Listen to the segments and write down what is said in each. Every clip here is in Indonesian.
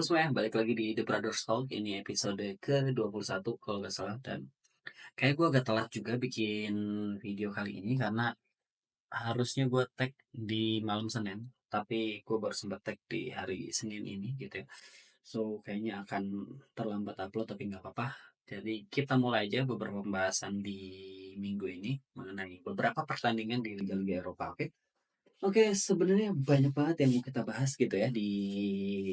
semua, balik lagi di The Brothers Talk. Ini episode ke-21 kalau nggak salah. Dan kayak gue agak telat juga bikin video kali ini karena harusnya gue tag di malam Senin. Tapi gue baru sempat tag di hari Senin ini gitu ya. So kayaknya akan terlambat upload tapi nggak apa-apa. Jadi kita mulai aja beberapa pembahasan di minggu ini mengenai beberapa pertandingan di Liga-Liga Eropa. Oke? Oke, sebenarnya banyak banget yang mau kita bahas gitu ya di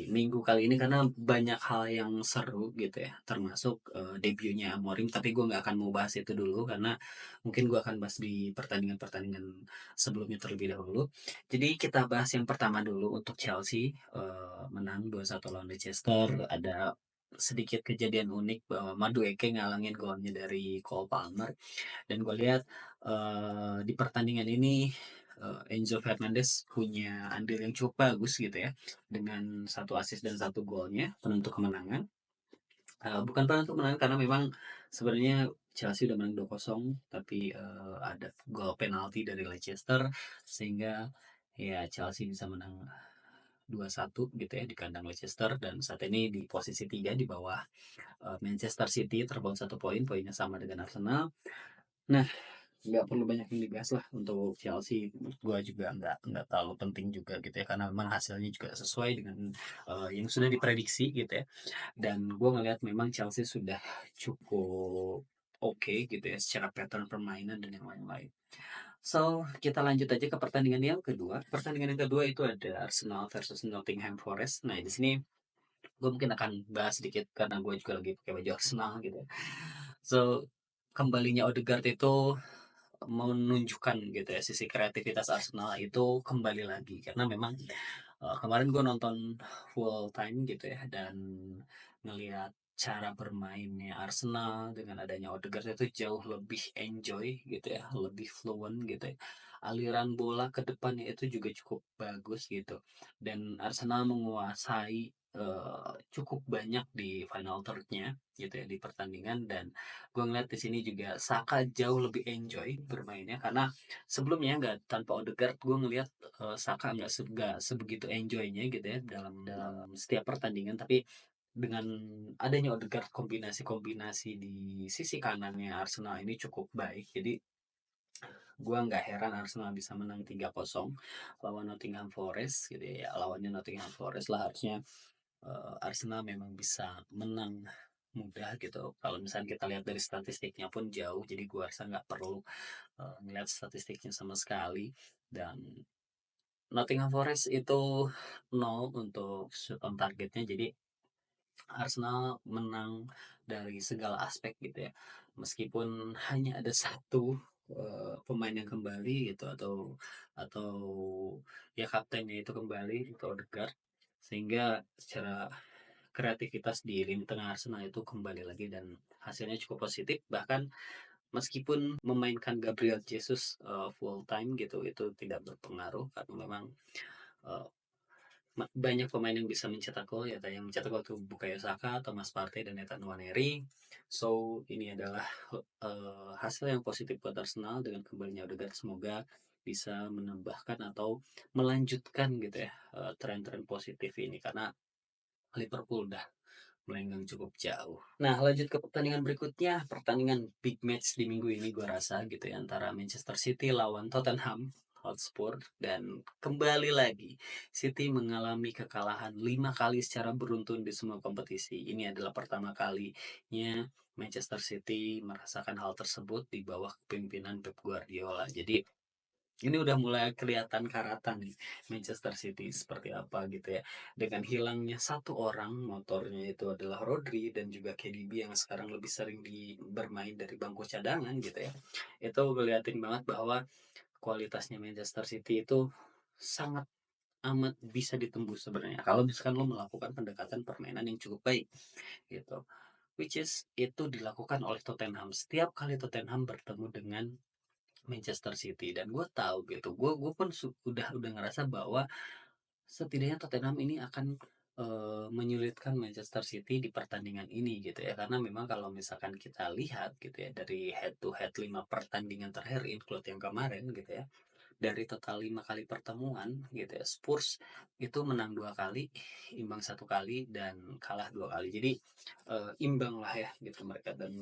minggu kali ini karena banyak hal yang seru gitu ya, termasuk debutnya Amorim. Tapi gue nggak akan mau bahas itu dulu karena mungkin gue akan bahas di pertandingan-pertandingan sebelumnya terlebih dahulu. Jadi kita bahas yang pertama dulu untuk Chelsea menang 2-1 lawan Leicester. Ada sedikit kejadian unik bahwa Madueke ngalangin golnya dari Cole Palmer dan gue lihat di pertandingan ini Enzo Fernandez punya andil yang cukup bagus gitu ya dengan satu assist dan satu golnya penentu kemenangan. Bukan penentu kemenangan karena memang sebenarnya Chelsea udah menang 2-0 tapi ada gol penalti dari Leicester sehingga ya Chelsea bisa menang 2-1 gitu ya di kandang Leicester dan saat ini di posisi 3 di bawah Manchester City terpaut 1 poin, poinnya sama dengan Arsenal. Nah, nggak perlu banyak yang dibahas lah untuk Chelsea. Menurut gue juga nggak terlalu penting juga gitu ya karena memang hasilnya juga sesuai dengan yang sudah diprediksi gitu ya. Dan gue ngelihat memang Chelsea sudah cukup oke gitu ya secara pattern permainan dan yang lain-lain. So kita lanjut aja ke pertandingan yang kedua. Pertandingan yang kedua itu ada Arsenal versus Nottingham Forest. Nah di sini gue mungkin akan bahas sedikit karena gue juga lagi pakai baju Arsenal gitu ya. So kembalinya Odegaard itu menunjukkan gitu ya sisi kreativitas Arsenal itu kembali lagi karena memang kemarin gue nonton full time gitu ya dan ngelihat cara bermainnya Arsenal dengan adanya Odegaard itu jauh lebih enjoy gitu ya, lebih fluent gitu ya. Aliran bola ke depannya itu juga cukup bagus gitu. Dan Arsenal menguasai cukup banyak di final third-nya gitu ya di pertandingan dan gue ngeliat di sini juga Saka jauh lebih enjoy bermainnya karena sebelumnya nggak tanpa Odegaard gue ngeliat Saka nggak sebegitu enjoynya gitu ya dalam dalam setiap pertandingan tapi dengan adanya Odegaard kombinasi-kombinasi di sisi kanannya Arsenal ini cukup baik jadi gue nggak heran Arsenal bisa menang 3-0 lawan Nottingham Forest gitu ya lawannya Nottingham Forest lah harusnya Arsenal memang bisa menang mudah gitu kalau misalnya kita lihat dari statistiknya pun jauh jadi gue rasa nggak perlu ngeliat statistiknya sama sekali dan Nottingham Forest itu nol untuk shoot on targetnya jadi Arsenal menang dari segala aspek gitu ya meskipun hanya ada satu pemain yang kembali gitu atau ya kaptennya itu kembali itu Odegaard sehingga secara kreativitas di lini tengah Arsenal itu kembali lagi dan hasilnya cukup positif bahkan meskipun memainkan Gabriel Jesus full time gitu itu tidak berpengaruh karena memang uh, banyak pemain yang bisa mencetak gol ya yang mencetak gol itu Bukayo Saka, Thomas Partey dan Ethan Nwaneri. So ini adalah hasil yang positif buat Arsenal dengan kembalinya Odegaard semoga bisa menambahkan atau melanjutkan gitu ya tren-tren positif ini karena Liverpool udah melenggang cukup jauh. Nah, lanjut ke pertandingan berikutnya, pertandingan big match di minggu ini gue rasa gitu ya antara Manchester City lawan Tottenham Hotspur dan kembali lagi City mengalami kekalahan 5 kali secara beruntun di semua kompetisi. Ini adalah pertama kalinya Manchester City merasakan hal tersebut di bawah kepemimpinan Pep Guardiola. Jadi ini udah mulai kelihatan karatan nih Manchester City seperti apa gitu ya. Dengan hilangnya satu orang motornya itu adalah Rodri dan juga KDB yang sekarang lebih sering bermain dari bangku cadangan gitu ya. Itu ngeliatin banget bahwa kualitasnya Manchester City itu sangat amat bisa ditembus sebenarnya. Kalau misalkan lo melakukan pendekatan permainan yang cukup baik gitu. Which is itu dilakukan oleh Tottenham. Setiap kali Tottenham bertemu dengan Manchester City dan gue tahu gitu gue pun udah ngerasa bahwa setidaknya Tottenham ini akan menyulitkan Manchester City di pertandingan ini gitu ya karena memang kalau misalkan kita lihat gitu ya dari head to head 5 pertandingan terakhir include yang kemarin gitu ya dari total 5 kali pertemuan gitu ya, Spurs itu menang 2 kali, imbang 1 kali, dan kalah 2 kali. Jadi, imbang lah ya gitu mereka. Dan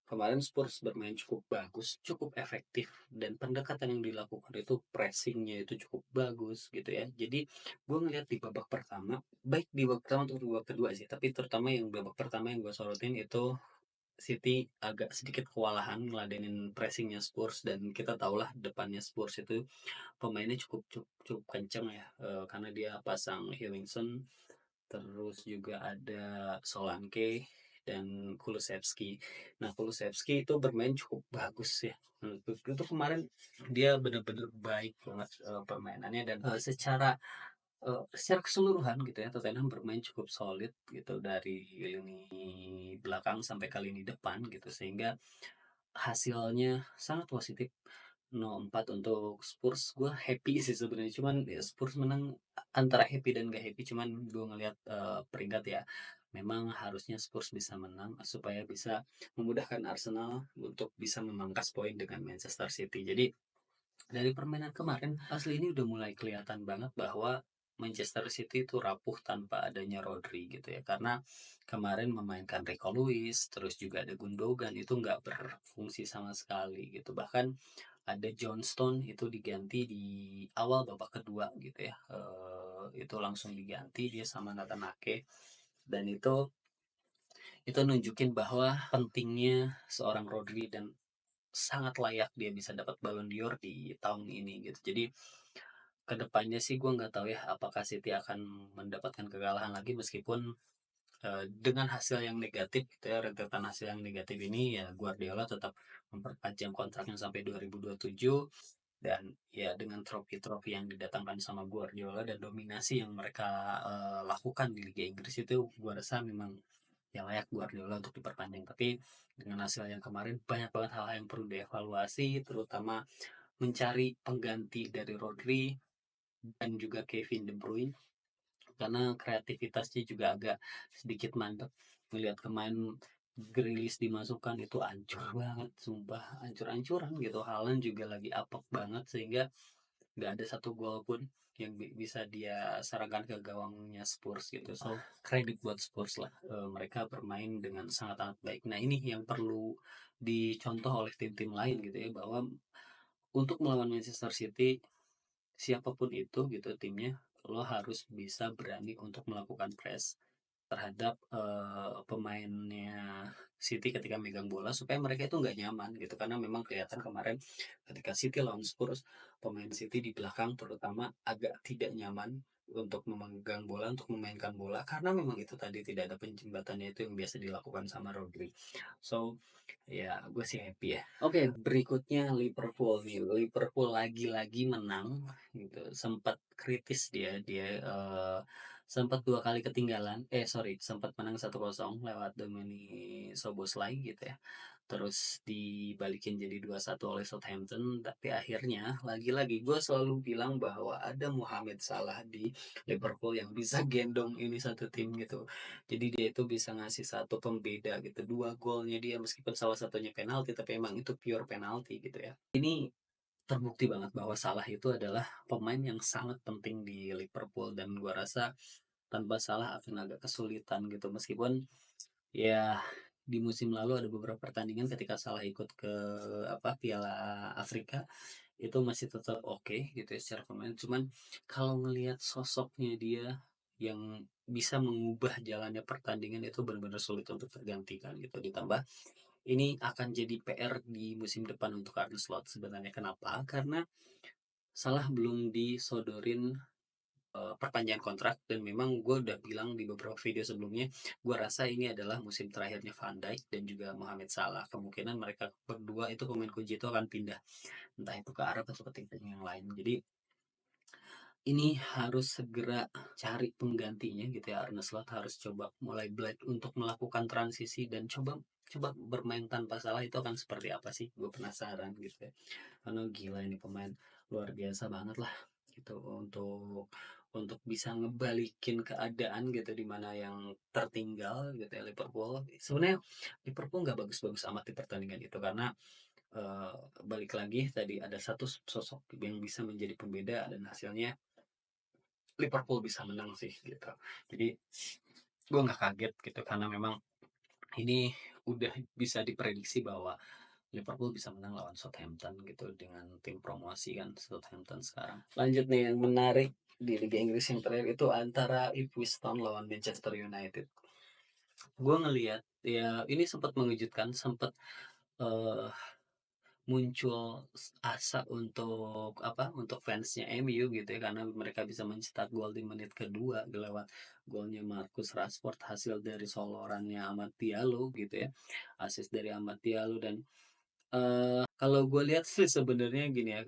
kemarin Spurs bermain cukup bagus, cukup efektif, dan pendekatan yang dilakukan itu pressingnya itu cukup bagus gitu ya. Jadi gue ngeliat di babak pertama, baik di babak pertama atau babak kedua sih, tapi terutama yang babak pertama yang gue sorotin itu City agak sedikit kewalahan ngeladenin pressingnya Spurs. Dan kita tahulah depannya Spurs itu pemainnya cukup cukup, cukup kenceng ya, karena dia pasang Hewingson, terus juga ada Solanke dan Kulusevski. Nah, Kulusevski itu bermain cukup bagus ya. Itu kemarin dia benar-benar baik banget permainannya. Dan secara keseluruhan gitu ya, Tottenham bermain cukup solid gitu dari lini belakang sampai ke lini depan gitu, sehingga hasilnya sangat positif. 0-4 untuk Spurs. Gue happy sih sebenarnya, cuman ya Spurs menang antara happy dan gak happy. Cuman gue ngelihat peringkat ya, memang harusnya Spurs bisa menang supaya bisa memudahkan Arsenal untuk bisa memangkas poin dengan Manchester City. Jadi dari permainan kemarin asli ini udah mulai kelihatan banget bahwa Manchester City itu rapuh tanpa adanya Rodri gitu ya, karena kemarin memainkan Rico Lewis, terus juga ada Gundogan, itu nggak berfungsi sama sekali gitu. Bahkan ada Johnston itu diganti di awal babak kedua gitu ya, itu langsung diganti dia sama Nathan Ake. Dan itu nunjukin bahwa pentingnya seorang Rodri, dan sangat layak dia bisa dapat Ballon d'Or di tahun ini gitu. Jadi kedepannya sih gue nggak tahu ya apakah City akan mendapatkan kekalahan lagi, meskipun dengan hasil yang negatif gitu ya, rentetan hasil yang negatif ini ya, Guardiola tetap memperpanjang kontraknya sampai 2027. Dan ya dengan trofi-trofi yang didatangkan sama Guardiola dan dominasi yang mereka lakukan di Liga Inggris, itu gue rasa memang yang layak Guardiola untuk diperpanjang. Tapi dengan hasil yang kemarin, banyak banget hal yang perlu dievaluasi, terutama mencari pengganti dari Rodri dan juga Kevin De Bruyne, karena kreativitasnya juga agak sedikit mandek. Melihat kemarin Grealish dimasukkan itu ancur banget, sumpah ancur-ancuran gitu. Haaland juga lagi apek banget, sehingga nggak ada satu gol pun yang bisa dia sarankan ke gawangnya Spurs gitu. So kredit buat Spurs lah. Mereka bermain dengan sangat-sangat baik. Nah, ini yang perlu dicontoh oleh tim-tim lain gitu ya, bahwa untuk melawan Manchester City, siapapun itu gitu timnya, lo harus bisa berani untuk melakukan press terhadap pemainnya City ketika megang bola, supaya mereka itu nggak nyaman gitu. Karena memang kelihatan kemarin ketika City lawan Spurs, pemain City di belakang terutama agak tidak nyaman untuk memegang bola, untuk memainkan bola, karena memang itu tadi tidak ada penjembatannya itu yang biasa dilakukan sama Rodri. So ya, gue sih happy ya. Oke, berikutnya Liverpool nih. Liverpool lagi-lagi menang gitu. Sempat kritis dia sempat 2 kali ketinggalan. Sorry, sempat menang 1-0 lewat Dominic Szoboszlai gitu ya. Terus dibalikin jadi 2-1 oleh Southampton. Tapi akhirnya lagi-lagi gue selalu bilang bahwa ada Mohamed Salah di Liverpool yang bisa gendong ini satu tim gitu. Jadi dia itu bisa ngasih satu pembeda gitu. 2 golnya dia, meskipun salah satunya penalti, tapi emang itu pure penalti gitu ya. Ini terbukti banget bahwa Salah itu adalah pemain yang sangat penting di Liverpool. Dan gua rasa tanpa Salah akan agak kesulitan gitu. Meskipun ya di musim lalu ada beberapa pertandingan ketika Salah ikut ke Piala Afrika, itu masih tetap oke gitu ya secara pemain. Cuman kalau ngelihat sosoknya dia yang bisa mengubah jalannya pertandingan, itu benar-benar sulit untuk tergantikan gitu. Ditambah ini akan jadi PR di musim depan untuk Arne Slot sebenarnya. Kenapa? Karena Salah belum disodorin perpanjangan kontrak. Dan memang gue udah bilang di beberapa video sebelumnya, gue rasa ini adalah musim terakhirnya Van Dijk dan juga Mohamed Salah. Kemungkinan mereka berdua itu pemain kunci itu akan pindah, entah itu ke Arab atau ke tim yang lain. Jadi ini harus segera cari penggantinya gitu ya. Arne Slot harus coba mulai black untuk melakukan transisi dan coba coba bermain tanpa Salah itu akan seperti apa sih? Gue penasaran gitu ya. Karena gila, ini pemain luar biasa banget lah gitu untuk bisa ngebalikin keadaan gitu, di mana yang tertinggal gitu ya Liverpool. Sebenarnya Liverpool nggak bagus-bagus amat di pertandingan itu, karena eee, balik lagi tadi ada satu sosok yang bisa menjadi pembeda dan hasilnya Liverpool bisa menang sih gitu. Jadi gue nggak kaget gitu karena memang ini udah bisa diprediksi bahwa Liverpool bisa menang lawan Southampton gitu dengan tim promosi kan Southampton sekarang. Lanjut nih yang menarik di Liga Inggris yang terakhir itu antara Ipswich Town lawan Manchester United. Gue ngelihat ya ini sempat mengejutkan, sempat eh, muncul asa untuk apa untuk fansnya MU gitu ya karena mereka bisa mencetak gol di menit kedua lewat golnya Marcus Rashford hasil dari solorannya Amad Diallo gitu ya, asis dari Amad Diallo. Dan kalau gue lihat sih sebenarnya gini ya,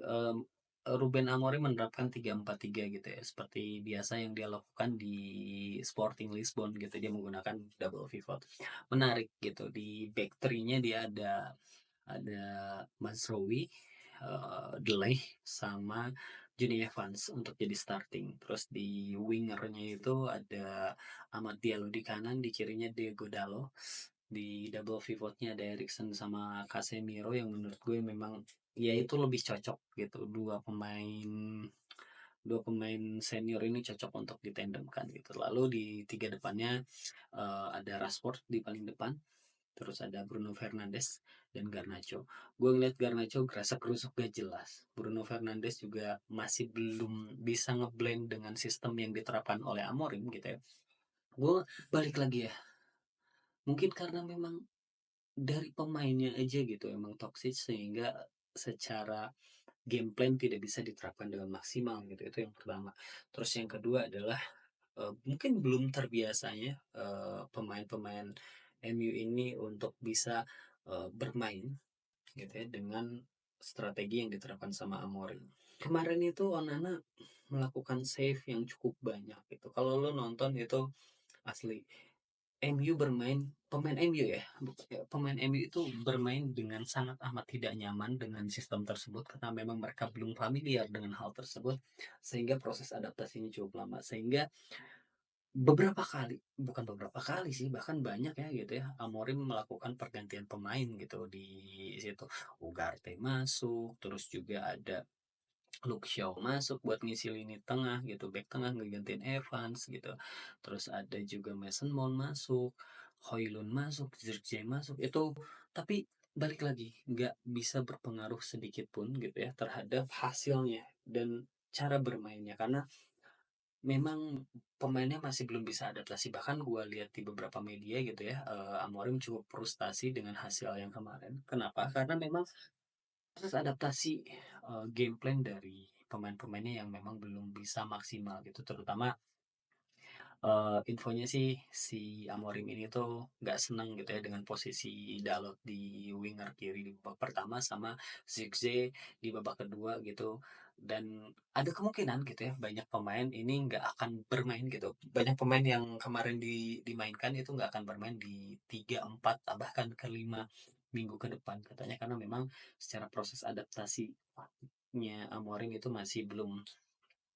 Ruben Amorim menerapkan 3-4-3 gitu ya, seperti biasa yang dia lakukan di Sporting Lisbon gitu, dia menggunakan double pivot. Menarik gitu, di back three-nya dia ada Mazraoui, Delay, sama Johnny Evans untuk jadi starting. Terus di wingernya itu ada Amad Diallo di kanan, di kirinya Diego Dalot, di double pivotnya ada Erikson sama Casemiro yang menurut gue memang ya itu lebih cocok gitu, dua pemain senior ini cocok untuk ditandemkan gitu. Lalu di tiga depannya ada Rashford di paling depan, terus ada Bruno Fernandes dan Garnacho. Gue ngeliat Garnacho gerasa kerusuk gak jelas. Bruno Fernandes juga masih belum bisa ngeblend dengan sistem yang diterapkan oleh Amorim gitu ya. Gue balik lagi ya, mungkin karena memang dari pemainnya aja gitu emang toxic sehingga secara game plan tidak bisa diterapkan dengan maksimal gitu, itu yang pertama. Terus yang kedua adalah mungkin belum terbiasanya pemain-pemain MU ini untuk bisa bermain gitu ya dengan strategi yang diterapkan sama Amorim. Kemarin itu Onana melakukan save yang cukup banyak gitu. Kalau lo nonton itu asli MU bermain, pemain MU ya, pemain MU itu bermain dengan sangat amat tidak nyaman dengan sistem tersebut karena memang mereka belum familiar dengan hal tersebut sehingga proses adaptasinya cukup lama, sehingga beberapa kali, bukan beberapa kali sih, bahkan banyak ya gitu ya, Amorim melakukan pergantian pemain gitu di situ. Ugarte masuk, terus juga ada Luke Shaw masuk buat ngisi lini tengah gitu, back tengah ngegantiin Evans gitu. Terus ada juga Mason Mount masuk, Højlund masuk, Zirkzee masuk. Itu tapi balik lagi nggak bisa berpengaruh sedikit pun gitu ya terhadap hasilnya dan cara bermainnya karena memang pemainnya masih belum bisa adaptasi. Bahkan gue lihat di beberapa media gitu ya, Amorim cukup frustasi dengan hasil yang kemarin. Kenapa? Karena memang proses adaptasi game plan dari pemain-pemainnya yang memang belum bisa maksimal gitu, terutama infonya sih si Amorim ini tuh nggak seneng gitu ya dengan posisi Dalot di winger kiri di babak pertama sama Zirkzee di babak kedua gitu, dan ada kemungkinan gitu ya banyak pemain ini nggak akan bermain gitu, banyak pemain yang kemarin dimainkan itu nggak akan bermain di 3, 4 bahkan ke 5 minggu ke depan katanya karena memang secara proses adaptasinya Amorim itu masih belum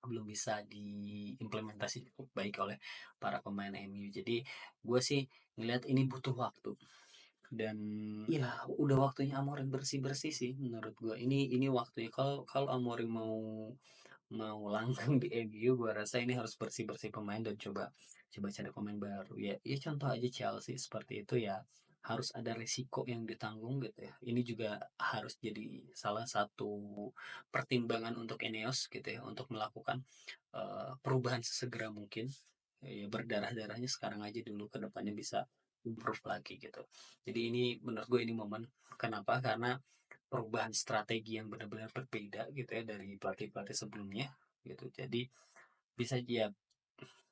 belum bisa diimplementasi cukup baik oleh para pemain MU. Jadi gue sih ngeliat ini butuh waktu dan ya udah waktunya Amorim bersih bersih sih menurut gue. Ini waktunya kalau kalau Amorim mau mau langgeng di MU, gue rasa ini harus bersih bersih pemain dan coba coba cari pemain baru. Ya ya contoh aja Chelsea seperti itu ya, harus ada resiko yang ditanggung gitu ya. Ini juga harus jadi salah satu pertimbangan untuk Ineos gitu ya untuk melakukan perubahan sesegera mungkin. Ya, berdarah-darahnya sekarang aja dulu, ke depannya bisa improve lagi gitu. Jadi ini menurut gue ini momen, kenapa? Karena perubahan strategi yang benar-benar berbeda gitu ya dari pelatih-pelatih sebelumnya gitu. Jadi bisa ya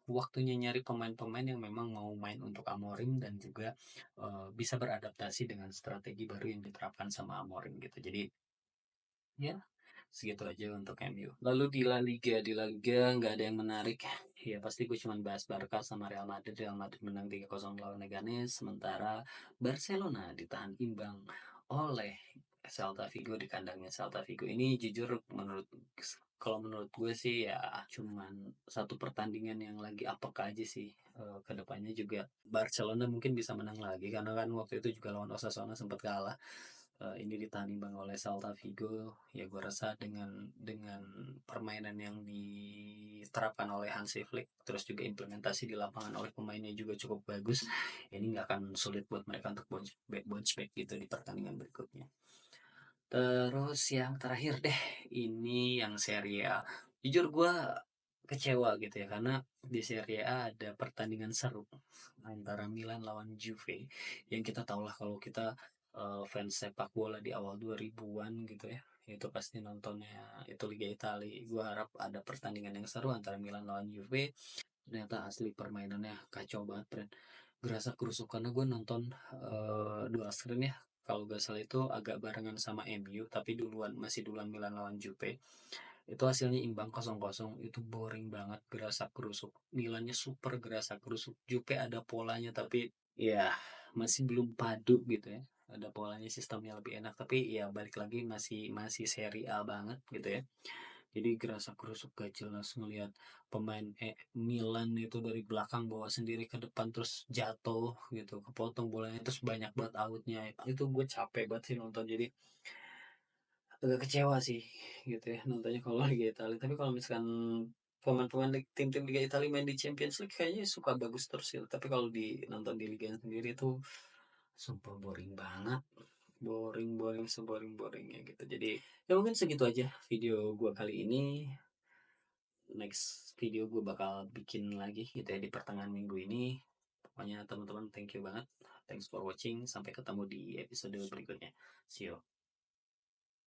waktunya nyari pemain-pemain yang memang mau main untuk Amorim dan juga bisa beradaptasi dengan strategi baru yang diterapkan sama Amorim gitu. Jadi ya segitu aja untuk MU. Lalu di La Liga nggak ada yang menarik. Ya pasti gue cuma bahas Barca sama Real Madrid. Real Madrid menang 3-0 lawan Leganes, sementara Barcelona ditahan imbang oleh Celta Vigo di kandangnya Celta Vigo. Ini jujur kalau menurut gue sih ya cuman satu pertandingan yang lagi apek aja sih. Kedepannya juga Barcelona mungkin bisa menang lagi karena kan waktu itu juga lawan Osasuna sempat kalah. ini ditahan imbang oleh Celta Vigo. Ya gue rasa dengan permainan yang diterapkan oleh Hansi Flick, terus juga implementasi di lapangan oleh pemainnya juga cukup bagus, ini nggak akan sulit buat mereka untuk bounce back gitu di pertandingan berikutnya. Terus yang terakhir deh, ini yang Serie A. Jujur gue kecewa gitu ya, karena di Serie A ada pertandingan seru antara Milan lawan Juve. Yang kita tahu lah, kalau kita fans sepak bola di awal 2000-an gitu ya, itu pasti nontonnya itu Liga Italia. Gue harap ada pertandingan yang seru antara Milan lawan Juve. Ternyata asli permainannya kacau banget, friend. Gerasa kerusuk karena gue nonton dua screen ya. Kalau gak salah itu agak barengan sama MU, tapi masih duluan Milan lawan Juve. Itu hasilnya imbang 0-0. Itu boring banget, gerasa kerusuk. Milannya super gerasa kerusuk. Juve ada polanya, tapi ya masih belum padu gitu ya. Ada polanya, sistemnya lebih enak, tapi ya balik lagi masih masih seri A banget gitu ya. Jadi gerasa kerusuk gak jelas ngelihat pemain Milan itu dari belakang bawa sendiri ke depan terus jatuh gitu, kepotong bolanya, terus banyak banget outnya. Itu gue capek banget sih nonton, jadi agak kecewa sih gitu ya nontonnya kalau Liga Italia. Tapi kalau misalkan pemain-pemain tim-tim Liga Italia main di Champions League kayaknya suka bagus terus ya. Tapi kalau di nonton di liga sendiri itu sumpah boring banget. Boring, boring, seboring boringnya gitu. Jadi ya mungkin segitu aja video gua kali ini. Next video gue bakal bikin lagi gitu ya di pertengahan minggu ini. Pokoknya teman-teman, thank you banget, thanks for watching, sampai ketemu di episode berikutnya. See you.